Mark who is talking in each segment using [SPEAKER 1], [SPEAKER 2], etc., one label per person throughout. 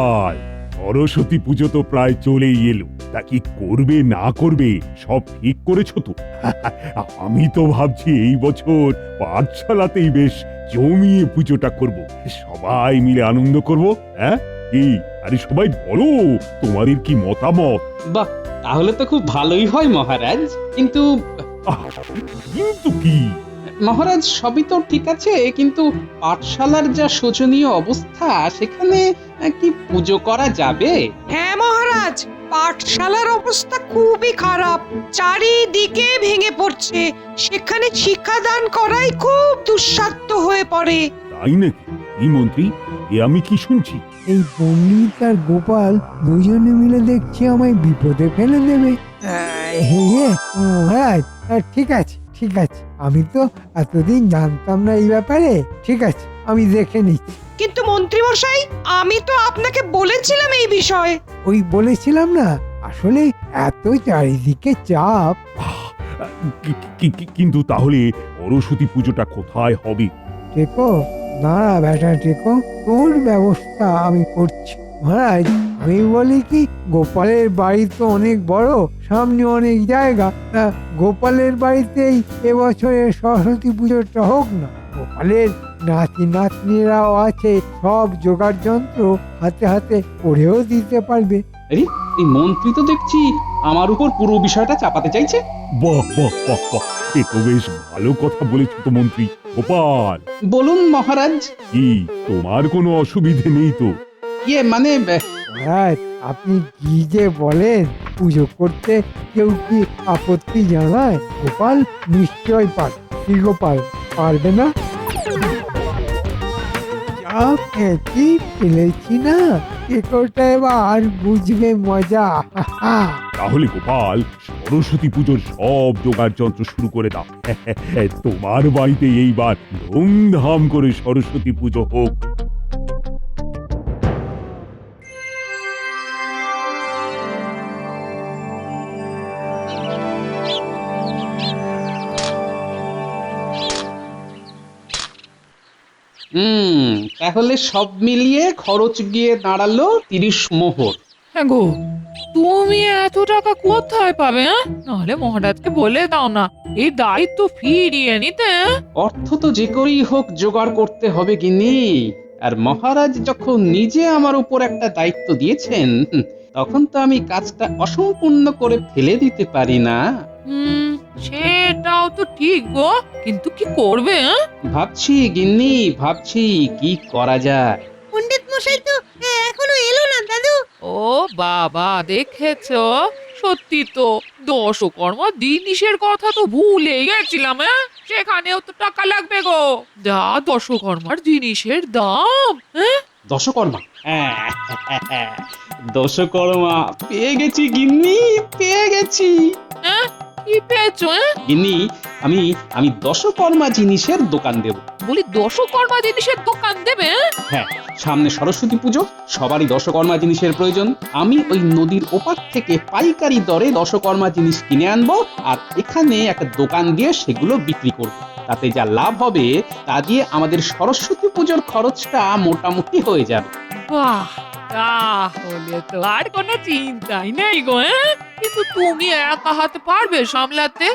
[SPEAKER 1] আর সরস্বতী পুজো তো প্রায় চলেই এলো, তা কি করবে না করবে সব ঠিক করেছো তো? আমি তো ভাবছি এই বছর পাঠশালাতেই বেশ জমিয়ে পুজোটা করব, সবাই মিলে আনন্দ করব। হ্যাঁ কি? আরে সবাই বলো তোমাদের কি মতামত?
[SPEAKER 2] বাহ, তাহলে তো খুব ভালোই হয় মহারাজ। কিন্তু
[SPEAKER 1] আহ, কিন্তু কি?
[SPEAKER 2] মহারাজ, সবই তো ঠিক আছে, কিন্তু পাঠশালার যা শোচনীয় অবস্থা, সেখানে কি পুজো করা যাবে?
[SPEAKER 3] হ্যাঁ মহারাজ, পাঠশালার অবস্থা খুবই খারাপ, চারিদিকে ভেঙে পড়ছে। সেখানে শিক্ষাদান করাই খুব দুঃসাধ্য হয়ে পড়ে।
[SPEAKER 1] তাই নাকি? এই মন্ত্রী, এ আমি কি শুনছি?
[SPEAKER 4] এই পণ্ডিত আর গোপাল দুজনে মিলে দেখছি আমায় বিপদে ফেলে দেবে। মহারাজ, ঠিক আছে ঠিক আছে, আমি তো এতদিন জানতাম না এই ব্যাপারে। ঠিক আছে, আমি দেখে নিচ্ছি।
[SPEAKER 3] কিন্তু মন্ত্রী মশাই, আমি তো আপনাকে বলেছিলাম এই বিষয়ে।
[SPEAKER 4] ওই বলেছিলাম না, আসলে এত চারিদিকে চাপ।
[SPEAKER 1] কিন্তু তাহলে সরস্বতী পুজোটা কোথায় হবে?
[SPEAKER 4] টেকো, দাঁড়া বেটা টেকো, তোর ব্যবস্থা আমি করছি। মহারাজ, আমি বলি কি, গোপালের বাড়ি তো অনেক বড়, সামনে অনেক জায়গা, তা গোপালের বাড়িতেই এবছরে সরস্বতী পুজোটা হোক না। গোপালের নাতি নাতনিরাও আছে, সব জোগাড় যন্ত্র হাতে হাতে করেও দিতে পারবে।
[SPEAKER 2] আরে, এই মন্ত্রী তো দেখছি আমার উপর পুরো বিষয়টা চাপাতে চাইছে।
[SPEAKER 1] বাহ বাহ বাহ বাহ, এ তো বেশ ভালো কথা বলেছো তো মন্ত্রী। গোপাল,
[SPEAKER 2] বলুন মহারাজ।
[SPEAKER 1] কি তোমার কোনো অসুবিধে নেই তো?
[SPEAKER 2] মানে
[SPEAKER 4] মহারাজ, আপনি কি যে বলেন, পুজো করতে কেউ কি আপত্তি জানায়? গোপাল নিশ্চয় পারবে। কি গোপাল, পারবে না? যা খেতে ফেলেছি না, কেকোটা এবার বুঝবে মজা।
[SPEAKER 1] তাহলে গোপাল, সরস্বতী পুজোর সব জোগাড় যন্ত্র শুরু করে দাও। তোমার বাড়িতে এইবার ধুমধাম করে সরস্বতী পুজো হোক।
[SPEAKER 2] তাহলে সব মিলিয়ে খরচ গিয়ে দাঁড়ালো 30 মোহর।
[SPEAKER 5] হ্যাঁ গো, তুমি এত টাকা কোথায় পাবে? নাহলে মহারাজকে বলে দাও না এই দায়িত্ব ফিরিয়ে নিতে।
[SPEAKER 2] অর্থ তো যে করেই হোক জোগাড় করতে হবে গিন্নি। আর মহারাজ যখন নিজে আমার উপর একটা দায়িত্ব দিয়েছেন, তখন তো আমি কাজটা অসম্পূর্ণ করে ফেলে দিতে পারি না।
[SPEAKER 5] হুম, সেটাও তো ঠিক গো, কিন্তু কি করবে?
[SPEAKER 2] ভাবছি গিন্নি, ভাবছি কি করা যায়।
[SPEAKER 6] পণ্ডিত মশাই তো এখনো এলো না দাদু।
[SPEAKER 5] ও বাবা, দেখেছো, সত্যি তো দশকর্মা জিনিসের কথা তো ভুলেই গেছিলাম। সেখানেও তো টাকা লাগবে গো, যা দশকর্মার জিনিসের দাম।
[SPEAKER 2] দশকর্মা, দশকর্মা পেয়ে গেছি গিন্নি, পেয়ে গেছি।
[SPEAKER 5] কি পেয়েছো?
[SPEAKER 2] গিন্নি, আমি আমি দশকর্মা জিনিসের দোকান দেব।
[SPEAKER 5] বলি দশকর্মা জিনিসের দোকান দেবে?
[SPEAKER 2] হ্যাঁ, সামনে সরস্বতী পুজো, সবারই দশকর্মা জিনিসের প্রয়োজন। আমি ওই নদীর ওপার থেকে পাইকারি দরে দশকর্মা জিনিস কিনে আনবো, আর এখানে একটা দোকান দিয়ে সেগুলো বিক্রি করব। তাতে যা লাভ হবে তা দিয়ে আমাদের সরস্বতী পুজোর খরচটা মোটামুটি হয়ে যাবে।
[SPEAKER 5] বাহ, তাহলে তো আর কোনো চিন্তাই নেই গো। কিন্তু তুমি একা হাতে পারবে সামলাতে?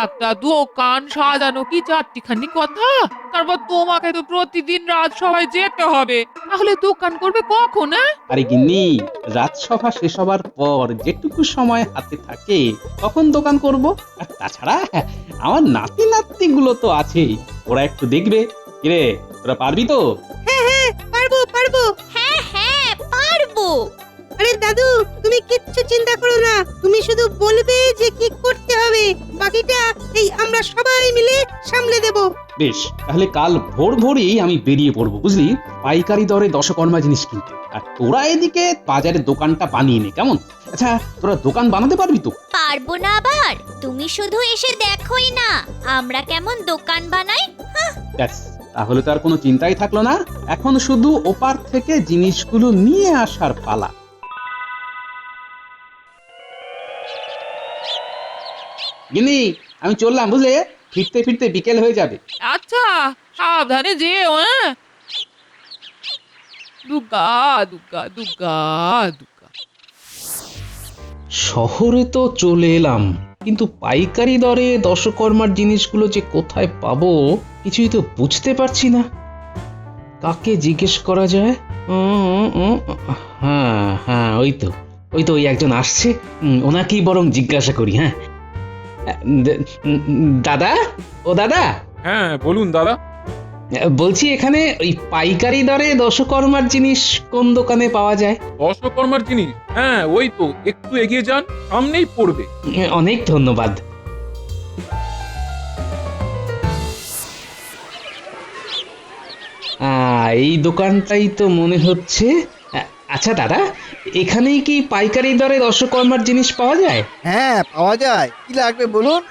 [SPEAKER 5] একটা দোকান সাজানো কি চারটিখানি কথা? তারপর তোমাকে তো প্রতিদিন রাজসভায় যেতে হবে, তাহলে দোকান করবে কখন?
[SPEAKER 2] আরে গিন্নি, রাজসভা শেষ হবার পর যেটুকু সময় হাতে থাকে তখন দোকান করব। আর তাছাড়া আমার নাতি নাতনি গুলো তো আছেই, ওরা একটু দেখবে। কিরে, তোরা পারবি তো?
[SPEAKER 6] পারবো পারবো। হ্যাঁ হ্যাঁ পারবো। আরে দাদু, তুমি কিচ্ছু চিন্তা করো না, তুমি শুধু বলবে যে কি করতে হবে, বাকিটা এই আমরা সবাই মিলে সামলে দেব।
[SPEAKER 2] বেশ, তাহলে কাল ভোর ভোরই আমি বেরিয়ে পড়বো, বুঝলি, পাইকারি দরে দশকর্মা জিনিস কিনতে। আর তোরা এদিকে বাজারে দোকানটা বানিয়ে নে, কেমন? আচ্ছা, তোরা দোকান বানাতে পারবি তো?
[SPEAKER 7] পারবো না আবার? তুমি শুধু এসে দেখোই না আমরা কেমন দোকান বানাই।
[SPEAKER 2] ব্যাস, তাহলে তো আর কোনো চিন্তাই থাকলো না। এখন শুধু ওপার থেকে জিনিসগুলো নিয়ে আসার পালা। গিন্নি, আমি চললাম, বুঝলে, ফিরতে ফিরতে বিকেল হয়ে যাবে।
[SPEAKER 5] আচ্ছা, সাবধানে যেও। দুর্গা দুর্গা দুর্গা দুর্গা।
[SPEAKER 2] শহরে তো চলে এলাম, কিন্তু পাইকারি দরে দশকর্মার জিনিসগুলো যে কোথায় পাবো কিছুই তো বুঝতে পারছি না। কাকে জিজ্ঞেস করা যায়? হ্যাঁ হ্যাঁ, ওই তো ওই একজন আসছে, ওনাকেই বরং জিজ্ঞাসা করি। হ্যাঁ, দাদা, ও দাদা,
[SPEAKER 8] হ্যাঁ বলুন দাদা।
[SPEAKER 2] বলছি এখানে ওই পাইকারি দরে দশকর্মার জিনিস কোন দোকানে পাওয়া যায়?
[SPEAKER 8] দশকর্মার জিনিস, হ্যাঁ ওই তো একটু এগিয়ে যান, সামনেই পড়বে।
[SPEAKER 2] অনেক ধন্যবাদ। এই দোকানটাই তো মনে হচ্ছে। আচ্ছা দাদা, এখানেই কি পাইকারি দরে দশকর্মার জিনিস পাওয়া যায়?
[SPEAKER 9] হ্যাঁ পাওয়া যায়, কি লাগবে বলুন।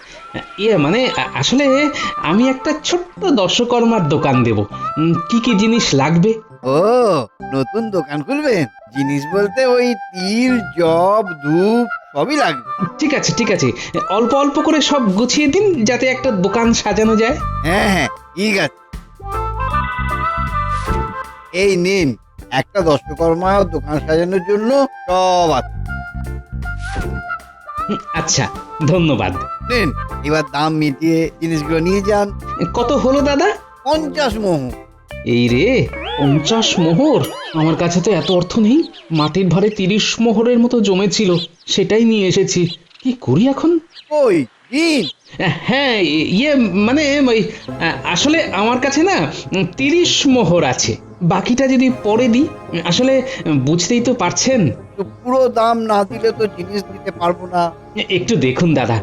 [SPEAKER 2] ইয়ে মানে আসলে আমি একটা ছোট্ট দশকর্মার দোকান দেব, কি কি জিনিস লাগবে?
[SPEAKER 9] ও, নতুন দোকান খুলবেন? জিনিস বলতে ওই তিল, জব, ধূপ সবই লাগবে।
[SPEAKER 2] ঠিক আছে ঠিক আছে, অল্প অল্প করে সব গুছিয়ে দিন যাতে একটা দোকান সাজানো যায়।
[SPEAKER 9] হ্যাঁ হ্যাঁ ঠিক আছে, এই নিন একটা দশকর্মা দোকান সাজানোর জন্য সব আছে।
[SPEAKER 2] আচ্ছা ধন্যবাদ।
[SPEAKER 9] নিন, এবার দাম মিটিয়ে জিনিসগুলো নিয়ে যান।
[SPEAKER 2] কত হলো দাদা?
[SPEAKER 9] 50 মোহর।
[SPEAKER 2] এই রে, 50 মোহর! আমার কাছে তো এত অর্থ নেই। মাটির ভারে 30 মোহরের মতো জমেছিল, সেটাই নিয়ে এসেছি। কি করি এখন?
[SPEAKER 9] ওই দিন
[SPEAKER 2] হ্যাঁ, ইয়ে মানে ওই আসলে আমার কাছে না 30 মোহর আছে, বাকিটা যদি পরে দিই। আসলে বুঝতেই তো পারছেন।
[SPEAKER 9] তো পুরো দাম না দিলে তো জিনিস দিতে পারবো না।
[SPEAKER 2] একটু দেখুন দাদা,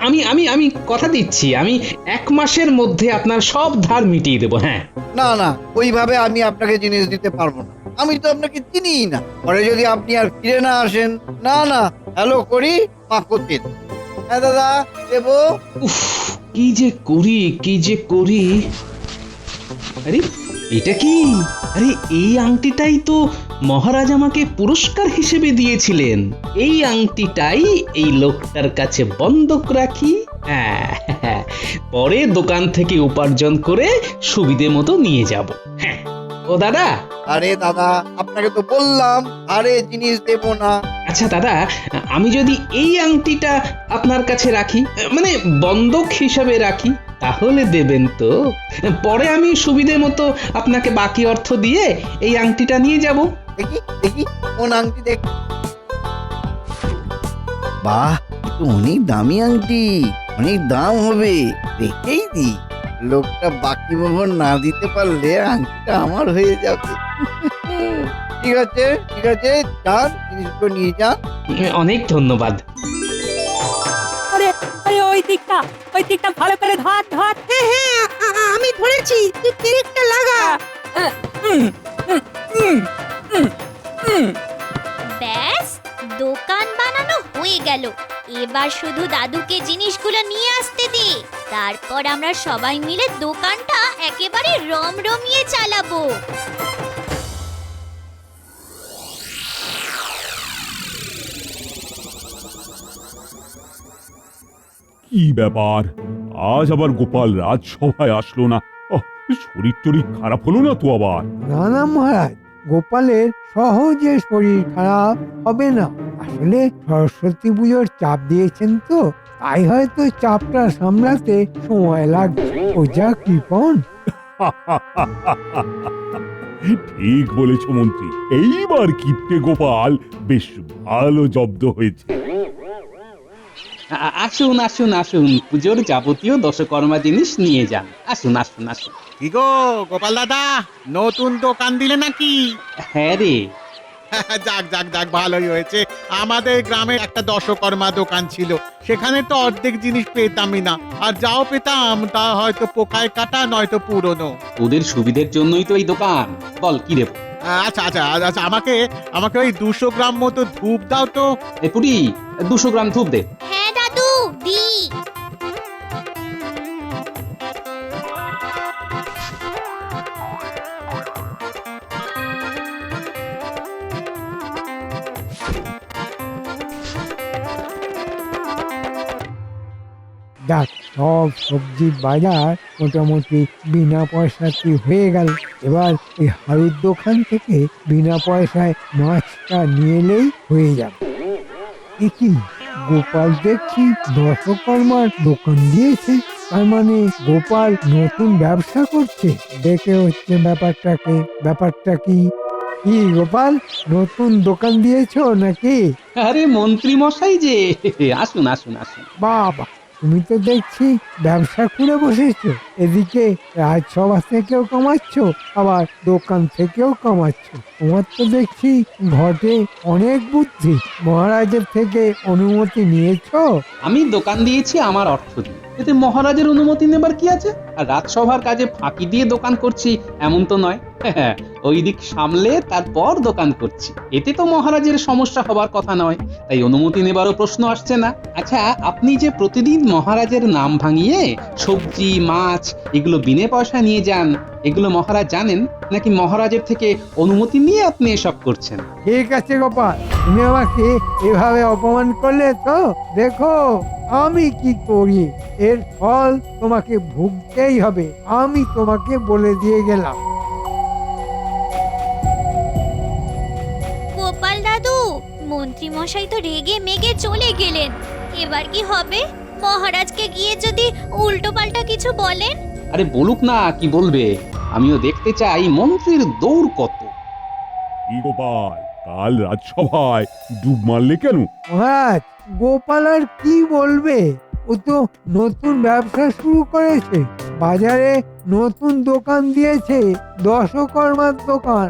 [SPEAKER 2] আমি আমি আমি কথা দিচ্ছি, আমি 1 মাসের মধ্যে আপনার সব ধার মিটিয়ে দেবো। হ্যাঁ
[SPEAKER 9] না না, ওইভাবে আমি আপনাকে জিনিস দিতে পারবো না, আমি তো আপনাকে চিনিই না। পরে যদি আপনি আর ফিরে না আসেন, না না, হ্যালো করি মা করতে। হ্যাঁ দাদা দেবো।
[SPEAKER 2] উফ, কি যে করি। আরে এটা কি? আরে এই আংটিটাই তো মহারাজ আমাকে পুরস্কার হিসেবে দিয়েছিলেন। এই আংটিটাই এই লোকটার কাছে বন্ধক রাখি। হ্যাঁ, পরে দোকান থেকে উপার্জন করে সুবিধে মতো নিয়ে যাব। হ্যাঁ, ও দাদা।
[SPEAKER 9] আরে দাদা, আপনাকে তো বললাম আরে জিনিস দেবো না।
[SPEAKER 2] আচ্ছা দাদা, আমি যদি এই আংটিটা আপনার কাছে রাখি, মানে বন্ধক হিসাবে রাখি, তাহলে দেবেন তো? পরে আমি সুবিধে মতো আপনাকে বাকি অর্থ দিয়ে এই আংটিটা নিয়ে যাব।
[SPEAKER 9] দেখি দেখি কোন আংটি দেখ। বাহ, এ তো অনেক দামি আংটি, অনেক দাম হবে, দেখেই দি। লোকটা বাকি মোহর না দিতে পারলে আংটিটা আমার হয়ে যাবে। ঠিক আছে ঠিক আছে, যান জিনিসগুলো নিয়ে যান।
[SPEAKER 2] অনেক ধন্যবাদ।
[SPEAKER 6] আরে আরে ওই দিকটা ভালো করে ধর ধর। হ্যাঁ হ্যাঁ, আমি ধরেছি, তুই পেরেকটা লাগা।
[SPEAKER 7] ব্যাস, দোকান বানানো হয়ে গেল। এবার শুধু দাদুকে জিনিসগুলো নিয়ে আসতে দে, তারপর আমরা সবাই মিলে দোকানটা একেবারে রমরমিয়ে চালাবো।
[SPEAKER 1] কি ব্যাপার, আজ আবার গোপাল রাজসভায় আসলো না? শরীর টরীর খারাপ হলো না তো আবার?
[SPEAKER 4] না না মহারাজ, গোপালের সহজে শরীর খারাপ হবে না। আসলে সরস্বতী পুজোর চাপ দিয়েছেন তো, তাই হয়তো চাপটা সামলাতে সময় লাগছে। ও যা কৃপণ।
[SPEAKER 1] ঠিক বলেছ মন্ত্রী, এইবার কিপ্টে গোপাল বেশ ভালো জব্দ হয়েছে।
[SPEAKER 2] আসুন আসুন আসুন, পুজোর যাবতীয় দশকর্মা জিনিস নিয়ে যান। আসুন আসুন আসুন।
[SPEAKER 10] কি গো গোপাল দাদা, নতুন দোকান দিলে নাকি?
[SPEAKER 2] হ্যাঁ রে,
[SPEAKER 10] যাক যাক যাক, ভালোই হয়েছে। আমাদের গ্রামে একটা দশকর্মা দোকান ছিল, সেখানে তো অর্ধেক জিনিস পেতামই না, আর যাও পেতাম তা হয়তো পোকায় কাটা নয়তো পুরনো।
[SPEAKER 2] ওদের সুবিধের জন্যই তো এই দোকান। বল কি দেব?
[SPEAKER 10] আচ্ছা আচ্ছা আচ্ছা, আমাকে আমাকে ওই 200 গ্রাম মতো ধূপ দাও তো।
[SPEAKER 2] এ পুরি, 200 গ্রাম ধূপ দে।
[SPEAKER 7] হ্যাঁ দাদু, দি।
[SPEAKER 4] যাক, সব সবজির বাজার মোটামুটি বিনা পয়সাতে হয়ে গেল। এবার এই হাড়ুর দোকান থেকে বিনা পয়সায় মাছটা নিয়ে এলেই হয়ে যাবে। এ কি, গোপাল দেখছি দশকর্মার দোকান দিয়েছে, তার মানে গোপাল নতুন ব্যবসা করছে। দেখে হচ্ছে ব্যাপারটা কি গোপাল, নতুন দোকান দিয়েছো নাকি?
[SPEAKER 2] আরে মন্ত্রী মশাই যে, আসুন আসুন আসুন।
[SPEAKER 4] বাবা, তুমি তো দেখছি ব্যবসা খুলে বসেছো। এদিকে রাজসভা থেকেও কামাচ্ছ, আবার দোকান থেকেও কামাচ্ছ। তোমার তো দেখছি ঘটে অনেক বুদ্ধি। মহারাজের থেকে অনুমতি নিয়েছো?
[SPEAKER 2] আমি দোকান দিয়েছি আমার অর্থ দিয়ে, এতে মহারাজের অনুমতি নেবার কি আছে? আর রাজসভার কাজে ফাঁকি দিয়ে দোকান করছি এমন তো নয়। ওই দিক সামলে তারপর দোকান করছি, এতে তো মহারাজের সমস্যা হবার কথা নয়, তাই অনুমতি নেবারও প্রশ্ন আসছে না। আচ্ছা, আপনি যে প্রতিদিন মহারাজের নাম ভাঙিয়ে সবজি মাছ এগুলো বিনে পয়সা নিয়ে যান, এগুলো মহারাজ জানেন নাকি মহারাজের থেকে অনুমতি নিয়ে আপনি এসব করছেন?
[SPEAKER 4] ঠিক আছে গোপাল, তুমি আমাকে এভাবে অপমান করলে তো দেখো আমি কি করি। এর ফল তোমাকে ভুগতেই হবে, আমি তোমাকে বলে দিয়ে গেলাম।
[SPEAKER 7] গোপাল দাদু, মন্ত্রী মশাই তো রেগে মেগে চলে গেলেন, এবার কি হবে? মহারাজকে গিয়ে যদি উল্টো পাল্টা কিছু বলেন?
[SPEAKER 2] আরে বলুক না, কি বলবে, আমিও দেখতে চাই মন্ত্রীর দৌড় কত।
[SPEAKER 1] কি গোপাল, কাল রাজসভায় ডুব মারলে কেন?
[SPEAKER 4] মহারাজ, গোপাল আর কি বলবে? ও তো নতুন ব্যবসা শুরু করেছে, বাজারে নতুন দোকান দিয়েছে, দশকর্মার দোকান।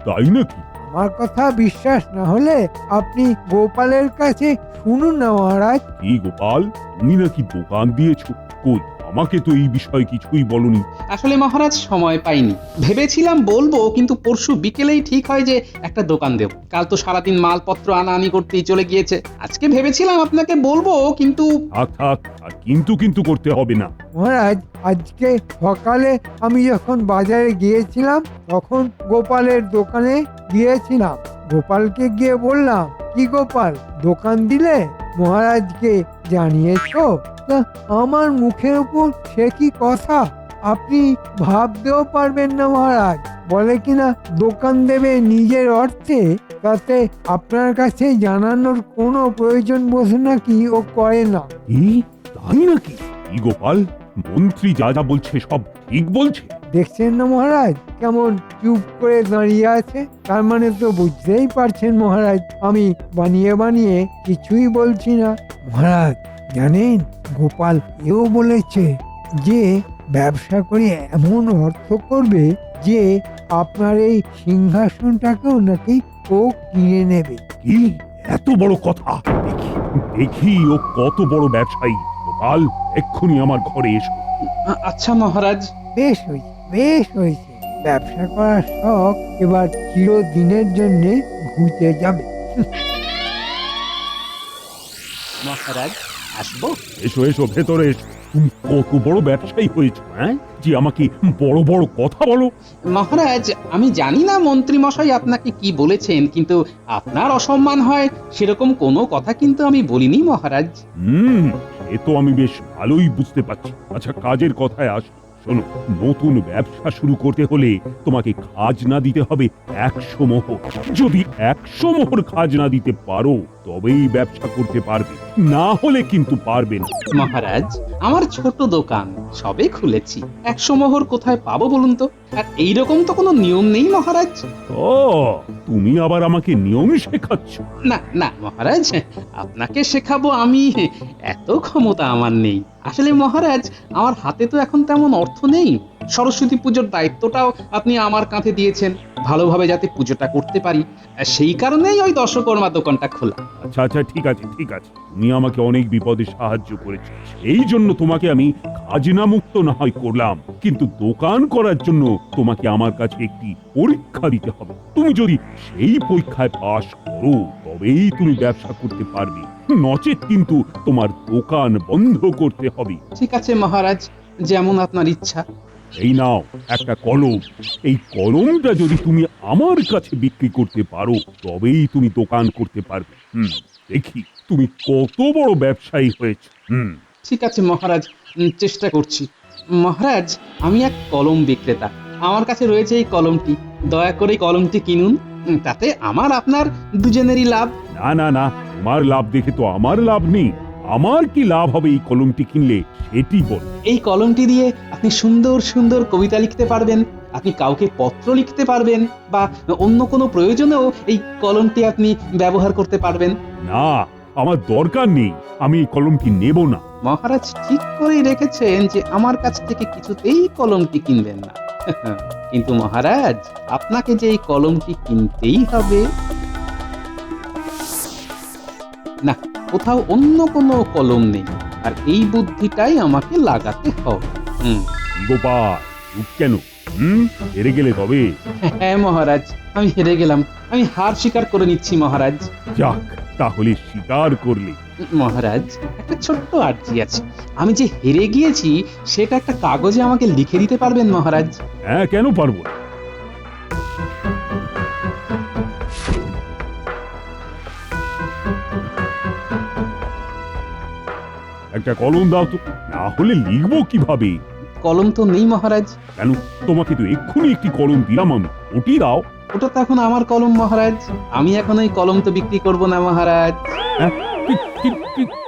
[SPEAKER 1] তাই নাকি?
[SPEAKER 4] আমার কথা বিশ্বাস না হলে আপনি গোপালের কাছে শুনুন না মহারাজ।
[SPEAKER 1] কি গোপাল, তুমি নাকি দোকান দিয়েছো? কই, আমাকে তো এই বিষয়ে কিছুই বলনি।
[SPEAKER 2] আসলে মহারাজ সময় পাইনি, ভেবেছিলাম বলবো, কিন্তু পরশু বিকেলেই ঠিক হয় যে একটা দোকান দেব। কাল তো সারাদিন মালপত্র আনাআনি করতেই চলে গিয়েছে। আজকে ভেবেছিলাম আপনাকে বলবো, কিন্তু
[SPEAKER 1] থাক থাক, আর কিন্তু করতে হবে না।
[SPEAKER 4] মহারাজ, আজকে সকালে আমি যখন বাজারে গিয়েছিলাম তখন গোপালের দোকানে গিয়েছিলাম। গোপালকে গিয়ে বললাম, কি গোপাল, দোকান দিলে? মহারাজকে জানিয়েছো? তা আমার মুখের উপর সে কি কথা, আপনি ভাবতেও পারবেন না মহারাজ। বলে কিনা দোকান দেবে নিজের অর্থে, তাতে আপনার কাছে জানানোর কোনো প্রয়োজন বোধ নাকি ও করে না।
[SPEAKER 1] তাই নাকি? কি গোপাল, মন্ত্রী যা যা বলছে সব ঠিক বলছে?
[SPEAKER 4] দেখছেন না মহারাজ কেমন চুপ করে দাঁড়িয়ে আছে? তার মানে তো বুঝতেই পারছেন মহারাজ আমি বানিয়ে কিছুই বলছি না। মহারাজ জানেন, গোপাল এও বলেছে যে ব্যবসা করে এমন অর্থ করবে যে আপনার এই সিংহাসনটাকেও নাকি ও কিনে নেবে।
[SPEAKER 1] কি এত বড় কথা? দেখি ও কত বড় ব্যবসায়ী। গোপাল, এক্ষুনি আমার ঘরে এসো।
[SPEAKER 2] আচ্ছা মহারাজ।
[SPEAKER 4] বেশ হয়েছে, ব্যবসা করার শখ এবার চিরদিনের জন্য ঘুচে যাবে।
[SPEAKER 2] মহারাজ, আসবো?
[SPEAKER 1] এসো এসো, ভেতরে এসো। তুমি কত বড় ব্যবসায়ী হয়েছো, হ্যাঁ, যে আমাকে বড় বড় কথা বলো?
[SPEAKER 2] মহারাজ, আমি জানি না মন্ত্রী মশাই আপনাকে কি বলেছেন, কিন্তু আপনার অসম্মান হয় সেরকম কোনো কথা কিন্তু আমি বলিনি মহারাজ।
[SPEAKER 1] এ তো আমি বেশ ভালোই বুঝতে পারছি। আচ্ছা, কাজের কথায় আস। শোনো, নতুন ব্যবসা শুরু করতে হলে তোমাকে খাজনা দিতে হবে 100 মোহর। যদি 100 মোহর খাজনা দিতে পারো তবেই ব্যবসা করতে পারবে, না হলে কিন্তু পারবে না।
[SPEAKER 2] মহারাজ, আমার ছোট দোকান সবে খুলেছি, 100 মোহর কোথায় পাবো বলুন তো? আর এইরকম তো কোনো নিয়ম নেই মহারাজ।
[SPEAKER 1] ও, তুমি আবার আমাকে নিয়ম শেখাচ্ছ?
[SPEAKER 2] না না মহারাজ, আপনাকে শেখাবো আমি, এত ক্ষমতা আমার নেই। আসলে মহারাজ, আমার হাতে তো এখন তেমন অর্থ নেই। সরস্বতী পুজোর দায়িত্বটাও আপনি আমার কাঁধে দিয়েছেন, ভালোভাবে যাতে পুজোটা করতে পারি, আর সেই কারণেই ওই দশকর্মা দোকানটা খোলা।
[SPEAKER 1] আচ্ছা আচ্ছা, ঠিক আছে। তুমি আমাকে অনেক বিপদে সাহায্য করেছো, এই জন্য তোমাকে আমি খাজনা মুক্ত না হয় করলাম, কিন্তু দোকান করার জন্য তোমাকে আমার কাছে একটি পরীক্ষা দিতে হবে। তুমি যদি সেই পরীক্ষায় পাশ করো তবেই তুমি ব্যবসা করতে পারবে, নচেত কিন্তু তোমার দোকান বন্ধ করতে হবে।
[SPEAKER 2] ঠিক আছে মহারাজ, যেমন আপনার ইচ্ছা।
[SPEAKER 1] এই নাও একটা কলম, এই কলমটা যদি তুমি আমার কাছে বিক্রি করতে পারো তবেই তুমি দোকান করতে পারবে। দেখি তুমি কত বড় ব্যবসায়ী হয়েছ।
[SPEAKER 2] ঠিক আছে মহারাজ, চেষ্টা করছি। মহারাজ, আমি এক কলম বিক্রেতা, আমার কাছে রয়েছে এই কলমটি, দয়া করে এই কলমটি কিনুন, তাতে আমার আপনার দুজনেরই লাভ।
[SPEAKER 1] না না না, তোমার লাভ দেখে তো আমার লাভ নেই। আমার কি লাভ হবে এই কলমটি কিনলে সেটি বল।
[SPEAKER 2] এই কলমটি দিয়ে আপনি সুন্দর সুন্দর কবিতা লিখতে পারবেন, আপনি কাউকে পত্র লিখতে পারবেন, বা অন্য কোনো প্রয়োজনেও এই কলমটি আপনি ব্যবহার করতে পারবেন।
[SPEAKER 1] না, আমার দরকার নেই, আমি এই কলমটি নেব না।
[SPEAKER 2] মহারাজ ঠিক করেই রেখেছেন যে আমার কাছ থেকে কিছুতেই কলমটি কিনবেন না। কিন্তু মহারাজ, আপনাকে যে এই কলমটি কিনতেই হবে। না, কোথাও অন্য কোনো কলম নেই, আর এই বুদ্ধিটাই আমাকে লাগাতে হবে।
[SPEAKER 1] গোপাল, চুপ কেন? হেরে গেলে তবে?
[SPEAKER 2] হ্যাঁ মহারাজ, আমি হেরে গেলাম, আমি হার স্বীকার করে নিচ্ছি মহারাজ।
[SPEAKER 1] যাক, তাহলে স্বীকার করলে।
[SPEAKER 2] মহারাজ, একটা ছোট্ট আর্জি আছে, আমি যে হেরে গিয়েছি সেটা একটা কাগজে আমাকে লিখে দিতে পারবেন মহারাজ?
[SPEAKER 1] হ্যাঁ, কেন পারবো না। একটা কলম দাও তো, না হলে লিখবো কিভাবে?
[SPEAKER 2] কলম তো নেই মহারাজ।
[SPEAKER 1] কেন? তোমাকে তো এক্ষুনি একটি কলম দিলাম আমি, ওটি দাও।
[SPEAKER 2] ওটা তো এখন আমার কলম মহারাজ, আমি এখন ওই কলম তো বিক্রি করব না মহারাজ।
[SPEAKER 1] হ্যাঁ,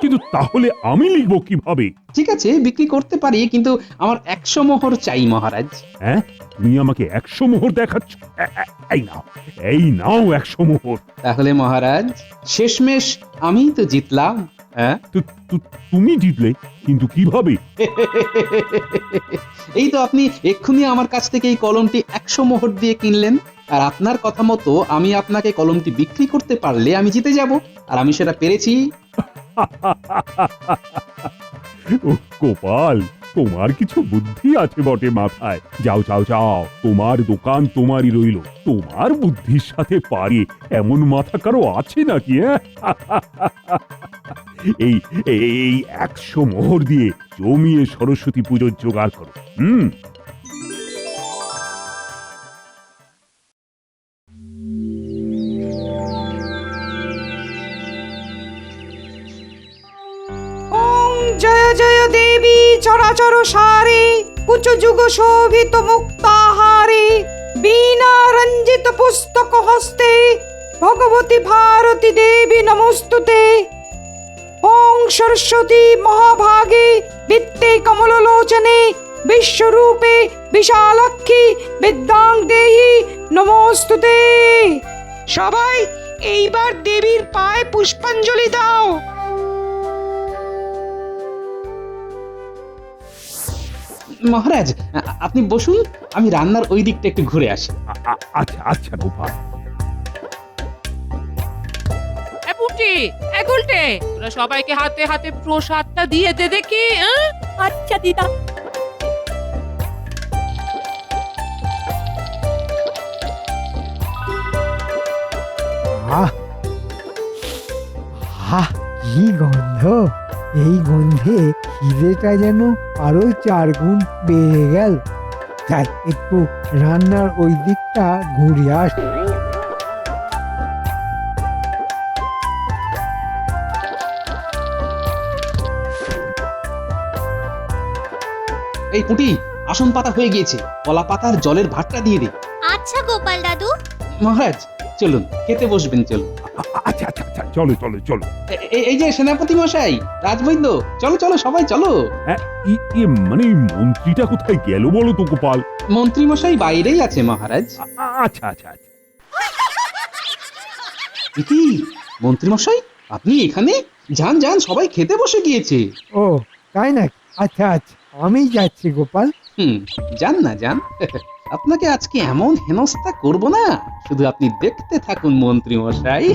[SPEAKER 1] কিন্তু তাহলে আমি লিখবো কিভাবে?
[SPEAKER 2] ঠিক আছে, বিক্রি করতে পারি, কিন্তু আমার 100 মোহর চাই মহারাজ।
[SPEAKER 1] হ্যাঁ, তুমি আমাকে 100 মোহর দেখাচ্ছ? এই নাও, এই নাও 100 মোহর।
[SPEAKER 2] তাহলে মহারাজ, শেষমেশ আমিই তো জিতলাম। হ্যাঁ,
[SPEAKER 1] তুমি জিতলে, কিন্তু কিভাবে?
[SPEAKER 2] এই তো আপনি এক্ষুনি আমার কাছ থেকে এই কলমটি 100 মোহর দিয়ে কিনলেন, আর আপনার কথা মতো আমি আপনাকে কলমটি বিক্রি করতে পারলে আমি জিতে যাব, আর আমি সেটা পেরেছি।
[SPEAKER 1] গোপাল, তোমার কিছু বুদ্ধি আছে বটে মাথায়। যাও যাও যাও, তোমার দোকান তোমারই রইল। তোমার বুদ্ধির সাথে পারে এমন মাথা কারো আছে নাকি? এই এই 100 মোহর দিয়ে জমিয়ে সরস্বতী পুজোর জোগাড় করো।
[SPEAKER 3] জয় জয় দেবী চরাচর সারে, কুচ যুগ শোভিত মুক্তাহারে, বীণা রঞ্জিত পুস্তক হস্তে, ভগবতী ভারতী দেবী নমস্তুতে। ওং সরস্বতী মহাভাগে বিত্তে কমললোচনে, বিশ্বরূপে বিশালাক্ষী বিদ্যাং দেহি নমস্তুতে। সবাই এইবার দেবীর পায়ে পুষ্পাঞ্জলি দাও।
[SPEAKER 2] মহারাজ, আপনি বসুন, আমি রান্নার ওই দিকটা একটু ঘুরে আসি।
[SPEAKER 1] আচ্ছা আচ্ছা গোপাল।
[SPEAKER 5] গুলটে, তোরা সবাইকে হাতে হাতে প্রসাদটা দিয়ে দে দেখি।
[SPEAKER 6] আচ্ছা দিদা।
[SPEAKER 4] কি গন্ধ! এই গন্ধে খিদেটা যেন আরো 4 গুণ বেড়ে গেল। যাই, একটু রান্নার ওই দিকটা ঘুরে আসি।
[SPEAKER 2] এই পুটি, আসন পাতা হয়ে গিয়েছে, কলা পাতার জলের ভাতটা দিয়ে দে।
[SPEAKER 7] আচ্ছা গোপাল দাদু।
[SPEAKER 2] মহারাজ, চলুন খেতে বসবেন, চলুন।
[SPEAKER 1] আচ্ছা আচ্ছা আচ্ছা, চলো চলো চলো।
[SPEAKER 2] এই যে সেনাপতি মশাই, রাজবৈদ্য, চলো চলো সবাই চলো।
[SPEAKER 1] হ্যাঁ, মানে মন্ত্রীটা কোথায় গেল বলো তো গোপাল?
[SPEAKER 2] মন্ত্রী মশাই বাইরেই আছে মহারাজ।
[SPEAKER 1] আচ্ছা আচ্ছা আচ্ছা।
[SPEAKER 2] কি মন্ত্রী মশাই, আপনি এখানে? যান যান, সবাই খেতে বসে গিয়েছে।
[SPEAKER 4] ও তাই নাকি? আচ্ছা আচ্ছা, আমি যাচ্ছি গোপাল।
[SPEAKER 2] যান না যান, আপনাকে আজকে এমন হেনস্থা করব না, শুধু আপনি দেখতে থাকুন মন্ত্রী মশাই।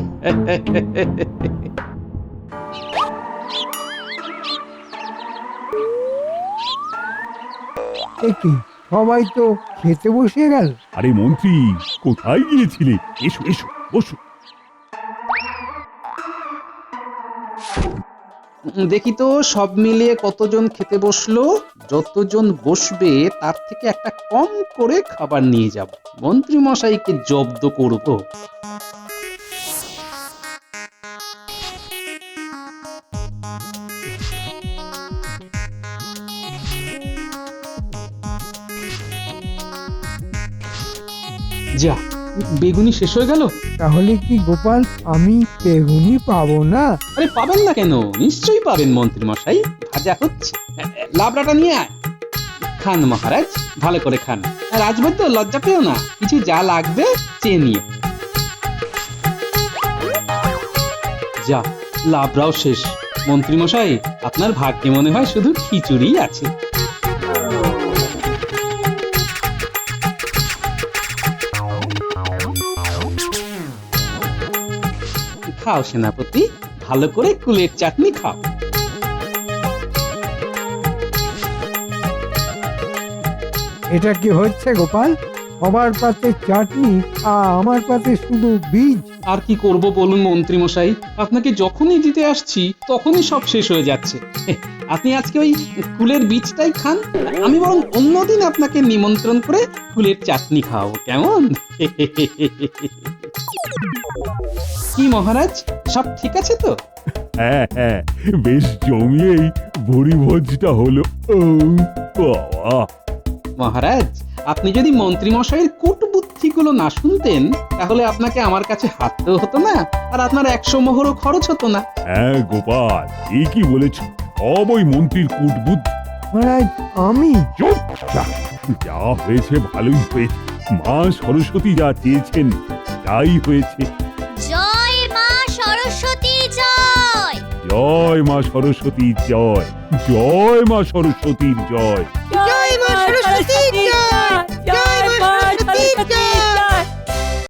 [SPEAKER 4] কি সবাই তো খেতে বসে গেল।
[SPEAKER 1] আরে মন্ত্রী, কোথায় গিয়েছিলে? এসো এসো, বসো।
[SPEAKER 2] দেখি তো সব মিলিয়ে কতজন খেতে বসলো। যতজন বসবে তার থেকে একটা কম করে খাবার নিয়ে যাব, মন্ত্রী মশাইকে জব্দ করব। যা, বেগুনি শেষ হয়ে গেল।
[SPEAKER 4] তাহলে কি গোপাল আমি বেগুনি পাবো না?
[SPEAKER 2] আরে পাবেন না কেন, নিশ্চয়ই পাবেন মন্ত্রী মশাই। ভাজা হচ্ছে, লাবড়াটা নিয়ে আয়। খান মহারাজ, ভালো করে খান। আর রাজবৈদ্য লজ্জা পেও না, কিছু যা লাগবে চেয়ে নিও। যা, লাবড়াও শেষ। মন্ত্রী মশাই, আপনার ভাগ্যে মনে হয় শুধু খিচুড়ি আছে। খাও সেনাপতি, ভালো করে কুলের চাটনি খাও।
[SPEAKER 4] এটা কি হচ্ছে গোপাল? সবার পাতে চাটনি আর আমার পাতে শুধু বীজ।
[SPEAKER 2] আর কি করব বলুন মন্ত্রী মশাই, আপনাকে যখনই দিতে আসছি তখনই সব শেষ হয়ে যাচ্ছে। আপনি আজকে ওই কুলের বীজটাই খান, আমি বরং অন্যদিন আপনাকে নিমন্ত্রণ করে কুলের চাটনি খাওয়াবো, কেমন? কি মহারাজ, সব ঠিক আছে তো?
[SPEAKER 1] হ্যাঁ হ্যাঁ, বেশ জমিয়েই ভুরি ভোজটা হলো। ও বাবা!
[SPEAKER 2] মহারাজ, আপনি যদি মন্ত্রী মশাইয়ের কূটবুদ্ধিগুলো না শুনতেন তাহলে আপনাকে আমার কাছে হাঁটতেও হতো না, আর আপনার 100 মোহরও খরচ হতো না।
[SPEAKER 1] হ্যাঁ গোপাল, ঠিকই বলেছ। সব ওই মন্ত্রীর কূটবুদ্ধি।
[SPEAKER 4] মহারাজ আমি
[SPEAKER 1] চুপ! যা হয়েছে ভালোই হয়েছে। মা সরস্বতী যা চেয়েছেন তাই হয়েছে।
[SPEAKER 7] জয় মা সরস্বতী জয়।
[SPEAKER 1] জয় মা সরস্বতীর জয়, জয় মা সরস্বতীর জয়।
[SPEAKER 6] জয় মা সরস্বতী জয়, জয় মা সরস্বতী জয়।